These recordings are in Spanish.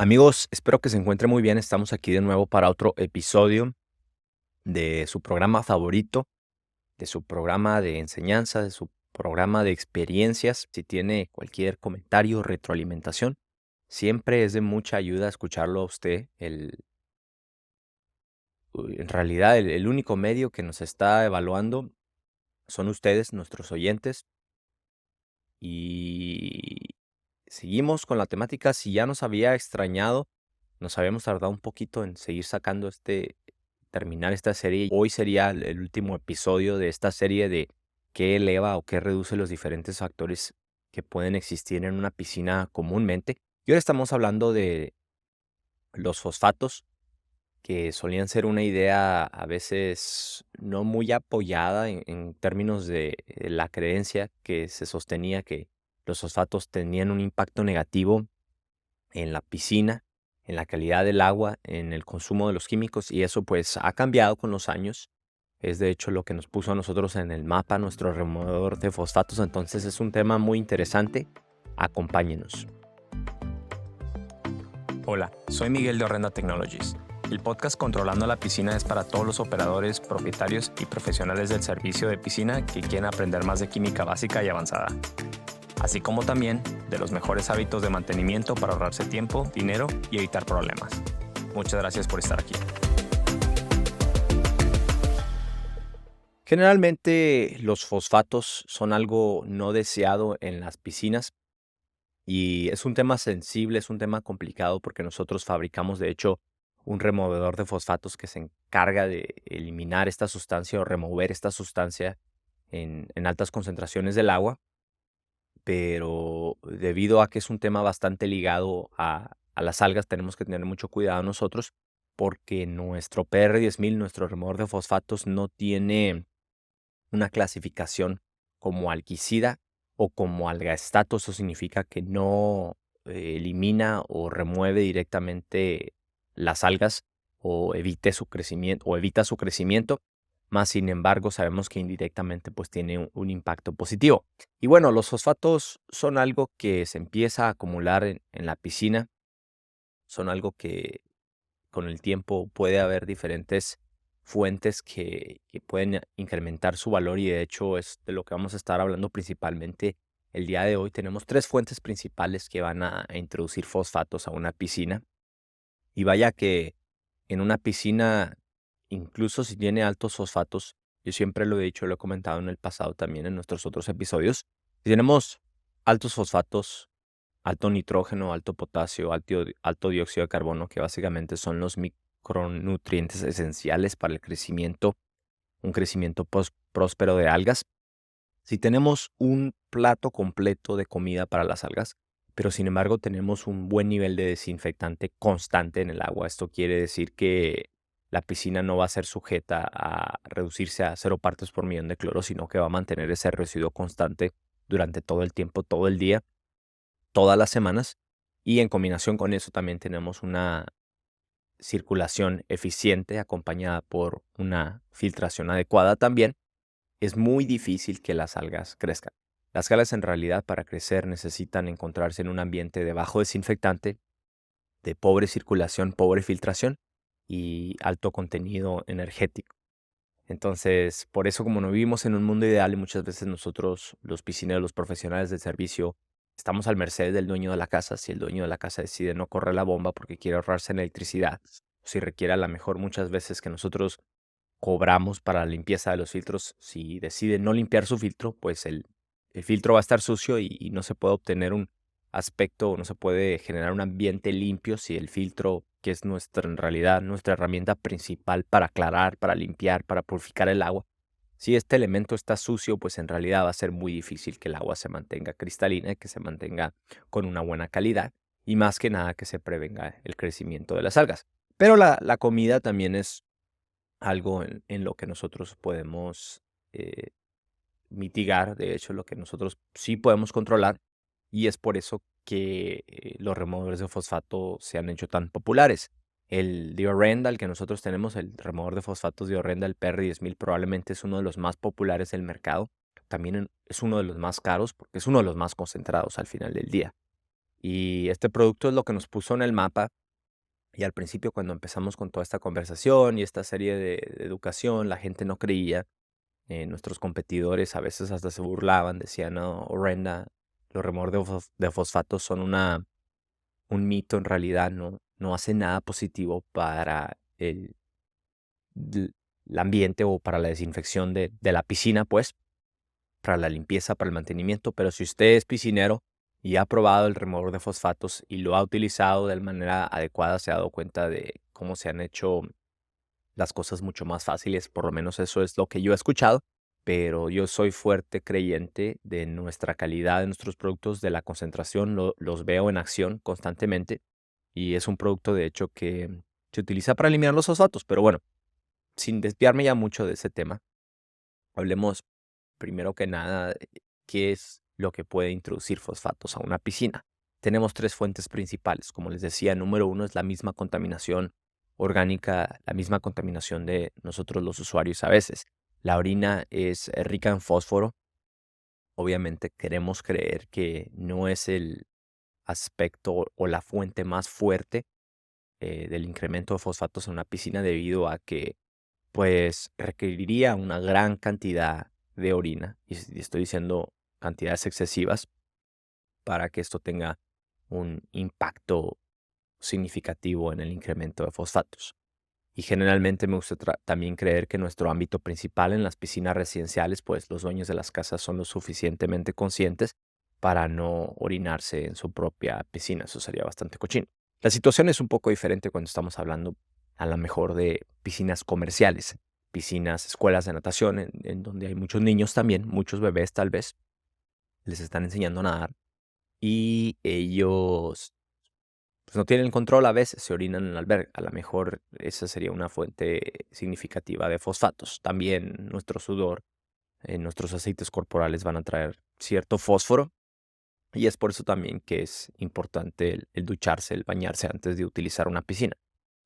Amigos, espero que se encuentre muy bien. Estamos aquí de nuevo para otro episodio de su programa favorito, de su programa de enseñanza, de su programa de experiencias. Si tiene cualquier comentario, retroalimentación, siempre es de mucha ayuda escucharlo a usted. En realidad, el único medio que nos está evaluando son ustedes, nuestros oyentes. Y seguimos con la temática. Si ya nos había extrañado, nos habíamos tardado un poquito en seguir sacando terminar esta serie. Hoy sería el último episodio de esta serie de qué eleva o qué reduce los diferentes factores que pueden existir en una piscina comúnmente. Y ahora estamos hablando de los fosfatos, que solían ser una idea a veces no muy apoyada en términos de la creencia que se sostenía que los fosfatos tenían un impacto negativo en la piscina, en la calidad del agua, en el consumo de los químicos, y eso pues ha cambiado con los años. Es de hecho lo que nos puso a nosotros en el mapa, nuestro removedor de fosfatos. Entonces es un tema muy interesante. Acompáñenos. Hola, soy Miguel de Orrenda Technologies. El podcast Controlando la Piscina es para todos los operadores, propietarios y profesionales del servicio de piscina que quieren aprender más de química básica y avanzada, así como también de los mejores hábitos de mantenimiento para ahorrarse tiempo, dinero y evitar problemas. Muchas gracias por estar aquí. Generalmente los fosfatos son algo no deseado en las piscinas y es un tema sensible, es un tema complicado porque nosotros fabricamos de hecho un removedor de fosfatos que se encarga de eliminar esta sustancia o remover esta sustancia en altas concentraciones del agua, pero debido a que es un tema bastante ligado a las algas, tenemos que tener mucho cuidado nosotros porque nuestro PR10.000, nuestro removedor de fosfatos, no tiene una clasificación como alquicida o como algaestato. Eso significa que no elimina o remueve directamente las algas o evita su crecimiento, más sin embargo sabemos que indirectamente pues tiene un impacto positivo. Y bueno, los fosfatos son algo que se empieza a acumular en la piscina, son algo que con el tiempo puede haber diferentes fuentes que pueden incrementar su valor, y de hecho es de lo que vamos a estar hablando principalmente el día de hoy. Tenemos tres fuentes principales que van a introducir fosfatos a una piscina. Y vaya que en una piscina, incluso si tiene altos fosfatos, yo siempre lo he dicho, lo he comentado en el pasado también en nuestros otros episodios, si tenemos altos fosfatos, alto nitrógeno, alto potasio, alto dióxido de carbono, que básicamente son los micronutrientes esenciales para el crecimiento, un crecimiento próspero de algas. Si tenemos un plato completo de comida para las algas, pero sin embargo tenemos un buen nivel de desinfectante constante en el agua, esto quiere decir que la piscina no va a ser sujeta a reducirse a 0 partes por millón de cloro, sino que va a mantener ese residuo constante durante todo el tiempo, todo el día, todas las semanas. Y en combinación con eso también tenemos una circulación eficiente acompañada por una filtración adecuada también. Es muy difícil que las algas crezcan. Las algas en realidad para crecer necesitan encontrarse en un ambiente de bajo desinfectante, de pobre circulación, pobre filtración y alto contenido energético. Entonces, por eso, como no vivimos en un mundo ideal, y muchas veces nosotros, los piscineros, los profesionales del servicio, estamos al merced del dueño de la casa. Si el dueño de la casa decide no correr la bomba porque quiere ahorrarse en electricidad, o si requiere a lo mejor muchas veces que nosotros cobramos para la limpieza de los filtros, si decide no limpiar su filtro, pues el filtro va a estar sucio y no se puede obtener un aspecto, no se puede generar un ambiente limpio si el filtro, que es nuestra, en realidad, nuestra herramienta principal para aclarar, para limpiar, para purificar el agua. Si este elemento está sucio, pues en realidad va a ser muy difícil que el agua se mantenga cristalina y que se mantenga con una buena calidad, y más que nada que se prevenga el crecimiento de las algas. Pero la comida también es algo en lo que nosotros podemos eh, mitigar, de hecho, lo que nosotros sí podemos controlar, y es por eso que los removedores de fosfato se han hecho tan populares. El Diorenda, el que nosotros tenemos, el removedor de fosfatos Diorenda, el PR10.000, probablemente es uno de los más populares del mercado. También es uno de los más caros porque es uno de los más concentrados al final del día. Y este producto es lo que nos puso en el mapa. Y al principio, cuando empezamos con toda esta conversación y esta serie de educación, la gente no creía. Nuestros competidores a veces hasta se burlaban, decían: "No, horrenda, los remorders de fosfatos son un mito, en realidad no hace nada positivo para el ambiente o para la desinfección de la piscina, pues, para la limpieza, para el mantenimiento, pero si usted es piscinero y ha probado el removedor de fosfatos y lo ha utilizado de manera adecuada, se ha dado cuenta de cómo se han hecho las cosas mucho más fáciles, por lo menos eso es lo que yo he escuchado, pero yo soy fuerte creyente de nuestra calidad de nuestros productos, de la concentración, los veo en acción constantemente y es un producto de hecho que se utiliza para eliminar los fosfatos, pero bueno, sin desviarme ya mucho de ese tema, hablemos primero que nada, ¿qué es lo que puede introducir fosfatos a una piscina? Tenemos tres fuentes principales. Como les decía, número uno es la misma contaminación orgánica, la misma contaminación de nosotros los usuarios a veces. La orina es rica en fósforo. Obviamente queremos creer que no es el aspecto o la fuente más fuerte del incremento de fosfatos en una piscina debido a que pues requeriría una gran cantidad de orina, y estoy diciendo cantidades excesivas, para que esto tenga un impacto significativo en el incremento de fosfatos. Y generalmente me gusta también creer que nuestro ámbito principal en las piscinas residenciales, pues los dueños de las casas son lo suficientemente conscientes para no orinarse en su propia piscina. Eso sería bastante cochino. La situación es un poco diferente cuando estamos hablando a lo mejor de piscinas comerciales, piscinas, escuelas de natación, en donde hay muchos niños también, muchos bebés tal vez, les están enseñando a nadar y ellos pues no tienen control a veces, se orinan en la alberca. A lo mejor esa sería una fuente significativa de fosfatos. También nuestro sudor, nuestros aceites corporales van a traer cierto fósforo y es por eso también que es importante el ducharse, el bañarse antes de utilizar una piscina.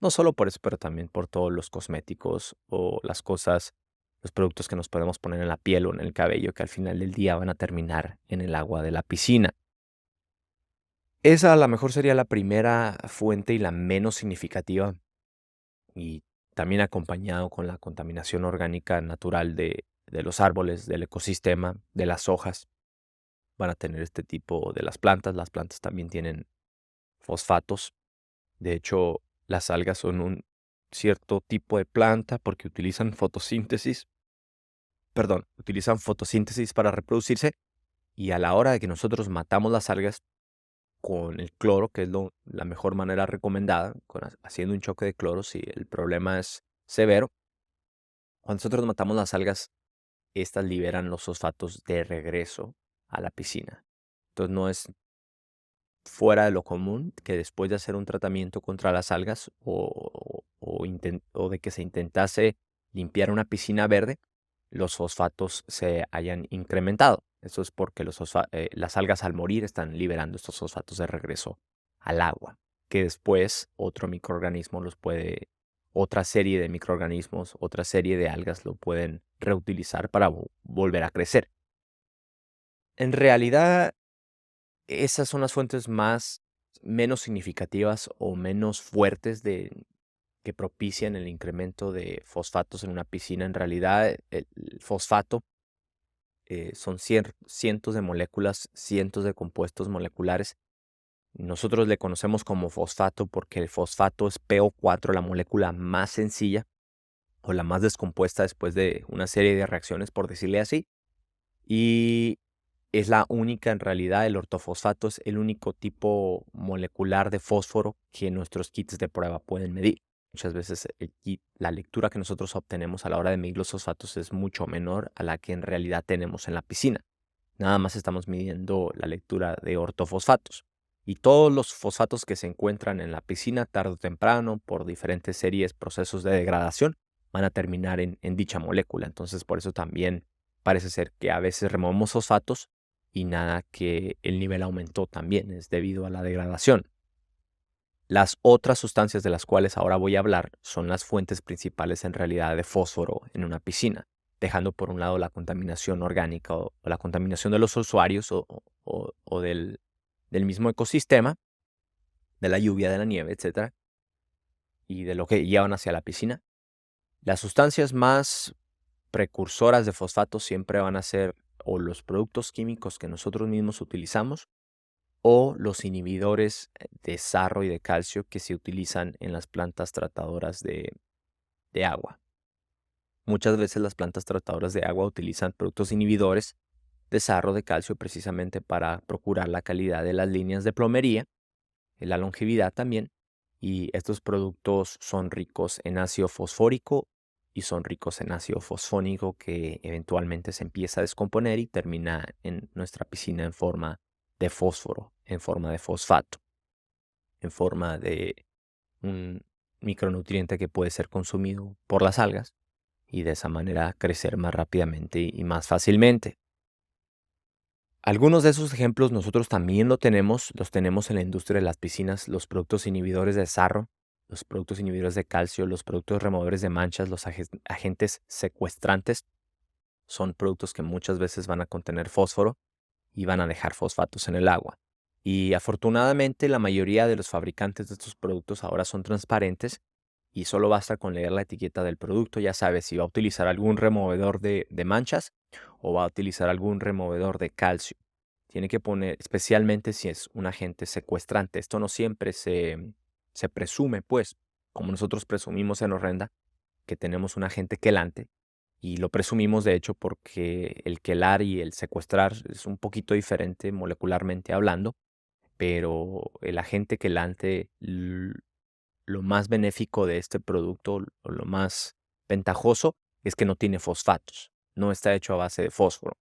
No solo por eso, pero también por todos los cosméticos o las cosas, los productos que nos podemos poner en la piel o en el cabello que al final del día van a terminar en el agua de la piscina. Esa a lo mejor sería la primera fuente y la menos significativa, y también acompañado con la contaminación orgánica natural de los árboles, del ecosistema, de las hojas, van a tener este tipo de las plantas también tienen fosfatos. De hecho, las algas son un cierto tipo de planta porque utilizan fotosíntesis para reproducirse, y a la hora de que nosotros matamos las algas con el cloro, que es la mejor manera recomendada, haciendo un choque de cloro si el problema es severo. Cuando nosotros matamos las algas, estas liberan los fosfatos de regreso a la piscina. Entonces no es fuera de lo común que después de hacer un tratamiento contra las algas o de que se intentase limpiar una piscina verde, los fosfatos se hayan incrementado. Eso es porque las algas al morir están liberando estos fosfatos de regreso al agua, que después otra serie de microorganismos, otra serie de algas lo pueden reutilizar para volver a crecer. En realidad, esas son las fuentes menos significativas o menos fuertes que propician el incremento de fosfatos en una piscina. En realidad, el fosfato son cientos de moléculas, cientos de compuestos moleculares. Nosotros le conocemos como fosfato porque el fosfato es PO4, la molécula más sencilla o la más descompuesta después de una serie de reacciones, por decirle así. Y es la única, en realidad, el ortofosfato es el único tipo molecular de fósforo que nuestros kits de prueba pueden medir. Muchas veces la lectura que nosotros obtenemos a la hora de medir los fosfatos es mucho menor a la que en realidad tenemos en la piscina. Nada más estamos midiendo la lectura de ortofosfatos. Y todos los fosfatos que se encuentran en la piscina, tarde o temprano, por diferentes procesos de degradación, van a terminar en dicha molécula. Entonces, por eso también parece ser que a veces removemos fosfatos y nada, que el nivel aumentó también, es debido a la degradación. Las otras sustancias de las cuales ahora voy a hablar son las fuentes principales en realidad de fósforo en una piscina, dejando por un lado la contaminación orgánica o la contaminación de los usuarios o del mismo ecosistema, de la lluvia, de la nieve, etcétera, y de lo que llevan hacia la piscina. Las sustancias más precursoras de fosfatos siempre van a ser o los productos químicos que nosotros mismos utilizamos o los inhibidores de sarro y de calcio que se utilizan en las plantas tratadoras de agua. Muchas veces las plantas tratadoras de agua utilizan productos inhibidores de sarro de calcio precisamente para procurar la calidad de las líneas de plomería, y la longevidad también, y estos productos son ricos en ácido fosfórico y son ricos en ácido fosfónico que eventualmente se empieza a descomponer y termina en nuestra piscina en forma de fósforo, en forma de fosfato, en forma de un micronutriente que puede ser consumido por las algas y de esa manera crecer más rápidamente y más fácilmente. Algunos de esos ejemplos nosotros también los tenemos en la industria de las piscinas, los productos inhibidores de sarro, los productos inhibidores de calcio, los productos removedores de manchas, los agentes secuestrantes, son productos que muchas veces van a contener fósforo y van a dejar fosfatos en el agua. Y afortunadamente la mayoría de los fabricantes de estos productos ahora son transparentes y solo basta con leer la etiqueta del producto, ya sabes si va a utilizar algún removedor de manchas o va a utilizar algún removedor de calcio. Tiene que poner, especialmente si es un agente secuestrante. Esto no siempre se presume, pues, como nosotros presumimos en Horrenda, que tenemos un agente quelante, y lo presumimos de hecho porque el quelar y el secuestrar es un poquito diferente molecularmente hablando, pero el agente quelante, lo más benéfico de este producto, o lo más ventajoso, es que no tiene fosfatos, no está hecho a base de fósforo.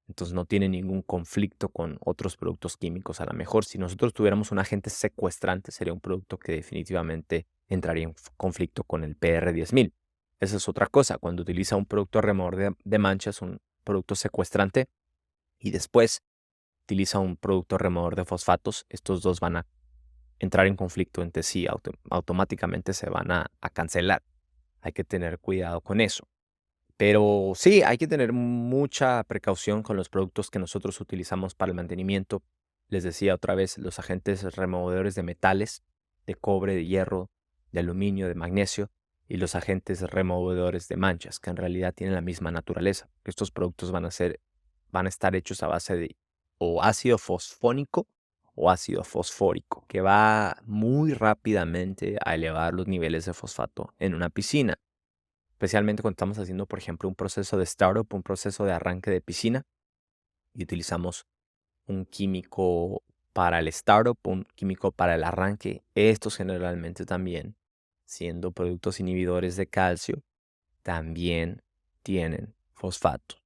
Entonces no tiene ningún conflicto con otros productos químicos. A lo mejor si nosotros tuviéramos un agente secuestrante, sería un producto que definitivamente entraría en conflicto con el PR 10.000. Esa es otra cosa. Cuando utiliza un producto removedor de manchas, un producto secuestrante, y después utiliza un producto removedor de fosfatos, estos dos van a entrar en conflicto entre sí, automáticamente se van a cancelar. Hay que tener cuidado con eso. Pero sí, hay que tener mucha precaución con los productos que nosotros utilizamos para el mantenimiento. Les decía otra vez, los agentes removedores de metales, de cobre, de hierro, de aluminio, de magnesio, y los agentes removedores de manchas, que en realidad tienen la misma naturaleza. Estos productos van a estar hechos a base de o ácido fosfónico o ácido fosfórico, que va muy rápidamente a elevar los niveles de fosfato en una piscina. Especialmente cuando estamos haciendo, por ejemplo, un proceso de startup, un proceso de arranque de piscina, y utilizamos un químico para el startup, un químico para el arranque. Estos generalmente también, siendo productos inhibidores de calcio, también tienen fosfato.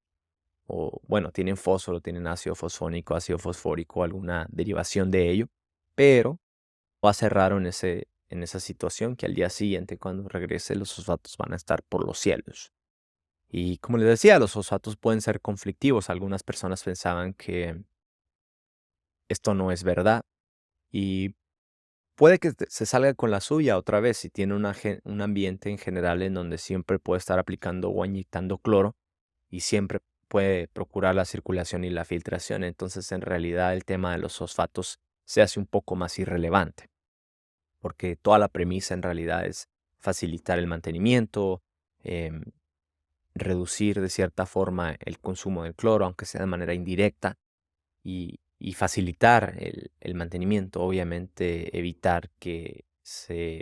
O bueno, tienen fósforo, tienen ácido fosfónico, ácido fosfórico, alguna derivación de ello, pero va a ser raro en esa situación que al día siguiente, cuando regrese, los fosfatos van a estar por los cielos. Y como les decía, los fosfatos pueden ser conflictivos. Algunas personas pensaban que esto no es verdad y puede que se salga con la suya otra vez si tiene un ambiente en general en donde siempre puede estar aplicando o inyectando cloro y siempre puede procurar la circulación y la filtración. Entonces, en realidad, el tema de los fosfatos se hace un poco más irrelevante, porque toda la premisa en realidad es facilitar el mantenimiento, em, reducir de cierta forma el consumo del cloro, aunque sea de manera indirecta, y facilitar el mantenimiento, obviamente evitar que se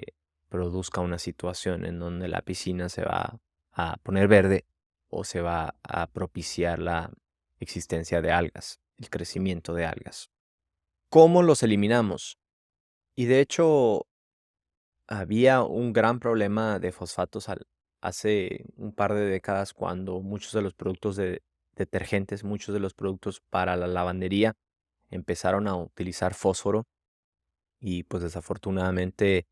produzca una situación en donde la piscina se va a poner verde o se va a propiciar la existencia de algas, el crecimiento de algas. ¿Cómo los eliminamos? Y de hecho, había un gran problema de fosfatos hace un par de décadas cuando muchos de los productos de detergentes, muchos de los productos para la lavandería empezaron a utilizar fósforo y pues desafortunadamente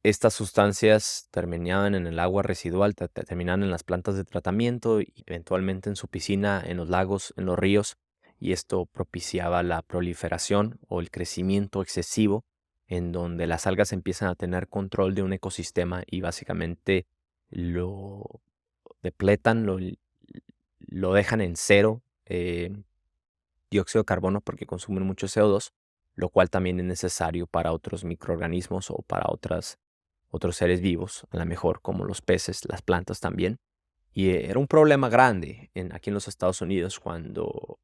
estas sustancias terminaban en el agua residual, terminaban en las plantas de tratamiento y eventualmente en su piscina, en los lagos, en los ríos, y esto propiciaba la proliferación o el crecimiento excesivo en donde las algas empiezan a tener control de un ecosistema y básicamente lo depletan, lo dejan en cero, dióxido de carbono porque consumen mucho CO2 lo cual también es necesario para otros microorganismos o para otros seres vivos, a lo mejor como los peces, las plantas también. Y era un problema grande aquí en los Estados Unidos cuando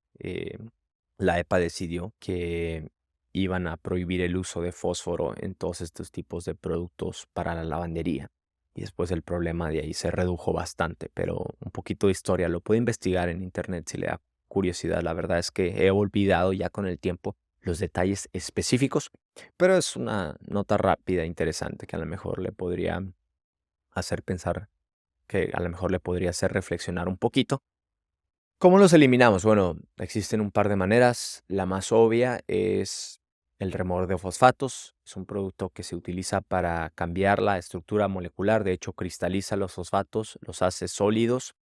la EPA decidió que iban a prohibir el uso de fósforo en todos estos tipos de productos para la lavandería. Y después el problema de ahí se redujo bastante, pero un poquito de historia lo puede investigar en internet si le da curiosidad. La verdad es que he olvidado ya con el tiempo los detalles específicos, pero es una nota rápida, interesante, que a lo mejor le podría hacer pensar, que a lo mejor le podría hacer reflexionar un poquito. ¿Cómo los eliminamos? Bueno, existen un par de maneras. La más obvia es el removedor de fosfatos. Es un producto que se utiliza para cambiar la estructura molecular. De hecho, cristaliza los fosfatos, los hace sólidos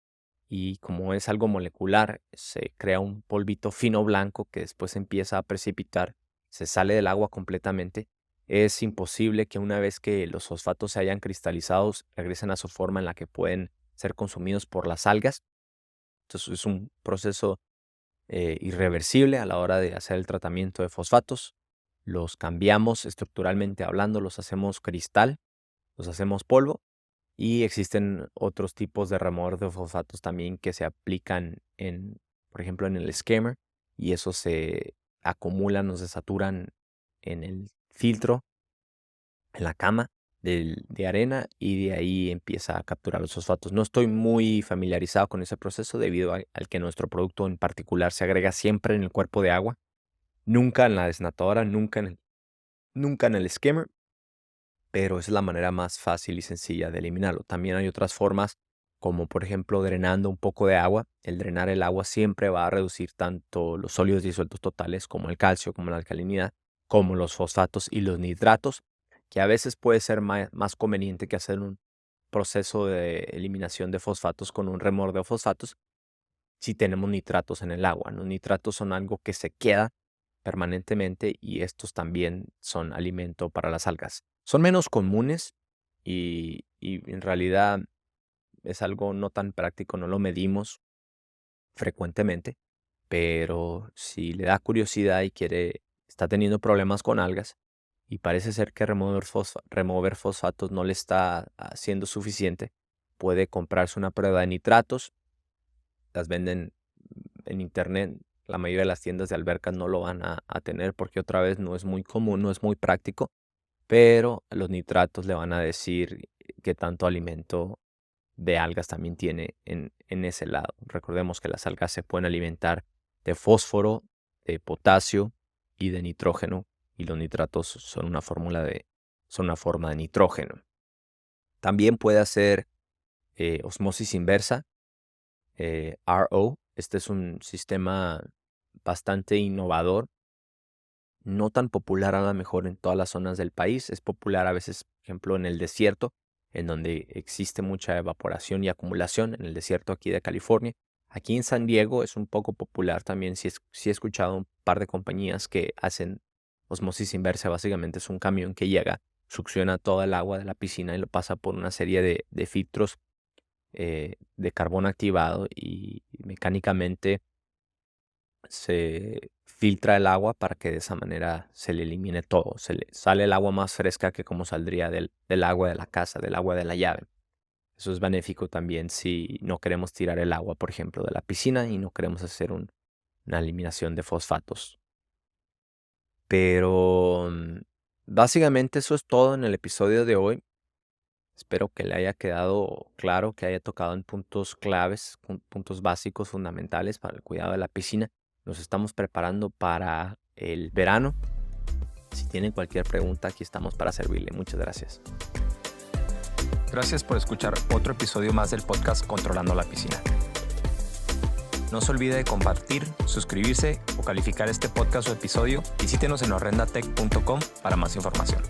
y como es algo molecular, se crea un polvito fino blanco que después empieza a precipitar, se sale del agua completamente. Es imposible que una vez que los fosfatos se hayan cristalizado, regresen a su forma en la que pueden ser consumidos por las algas. Entonces es un proceso irreversible a la hora de hacer el tratamiento de fosfatos. Los cambiamos estructuralmente hablando, los hacemos cristal, los hacemos polvo y existen otros tipos de removedor de fosfatos también que se aplican por ejemplo, en el skimmer y eso se acumulan o se saturan en el filtro, en la cama de arena y de ahí empieza a capturar los fosfatos. No estoy muy familiarizado con ese proceso debido al que nuestro producto en particular se agrega siempre en el cuerpo de agua, nunca en la desnatadora, nunca en el skimmer, pero es la manera más fácil y sencilla de eliminarlo. También hay otras formas, como por ejemplo drenando un poco de agua. El drenar el agua siempre va a reducir tanto los sólidos disueltos totales, como el calcio, como la alcalinidad, como los fosfatos y los nitratos, que a veces puede ser más conveniente que hacer un proceso de eliminación de fosfatos con un removedor de fosfatos si tenemos nitratos en el agua. Los nitratos son algo que se queda permanentemente y estos también son alimento para las algas. Son menos comunes y en realidad es algo no tan práctico, no lo medimos frecuentemente, pero si le da curiosidad y está teniendo problemas con algas y parece ser que remover fosfatos no le está haciendo suficiente, puede comprarse una prueba de nitratos. Las venden en internet. La mayoría de las tiendas de albercas no lo van a tener porque otra vez no es muy común, no es muy práctico, pero los nitratos le van a decir qué tanto alimento de algas también tiene en ese lado. Recordemos que las algas se pueden alimentar de fósforo, de potasio y de nitrógeno, y los nitratos son una forma de nitrógeno. También puede hacer osmosis inversa, RO. Este es un sistema bastante innovador, no tan popular a lo mejor en todas las zonas del país. Es popular a veces, por ejemplo, en el desierto, en donde existe mucha evaporación y acumulación, en el desierto aquí de California. Aquí en San Diego es un poco popular también. Sí he escuchado un par de compañías que hacen osmosis inversa. Básicamente es un camión que llega, succiona toda el agua de la piscina y lo pasa por una serie de filtros de carbón activado y mecánicamente se filtra el agua para que de esa manera se le elimine todo. Sale el agua más fresca que como saldría del agua de la casa, del agua de la llave. Eso es benéfico también si no queremos tirar el agua, por ejemplo, de la piscina y no queremos hacer una eliminación de fosfatos. Pero básicamente eso es todo en el episodio de hoy. Espero que le haya quedado claro, que haya tocado en puntos claves, puntos básicos, fundamentales para el cuidado de la piscina. Nos estamos preparando para el verano. Si tienen cualquier pregunta, aquí estamos para servirle. Muchas gracias. Gracias por escuchar otro episodio más del podcast Controlando la Piscina. No se olvide de compartir, suscribirse o calificar este podcast o episodio. Visítenos en horrendatech.com para más información.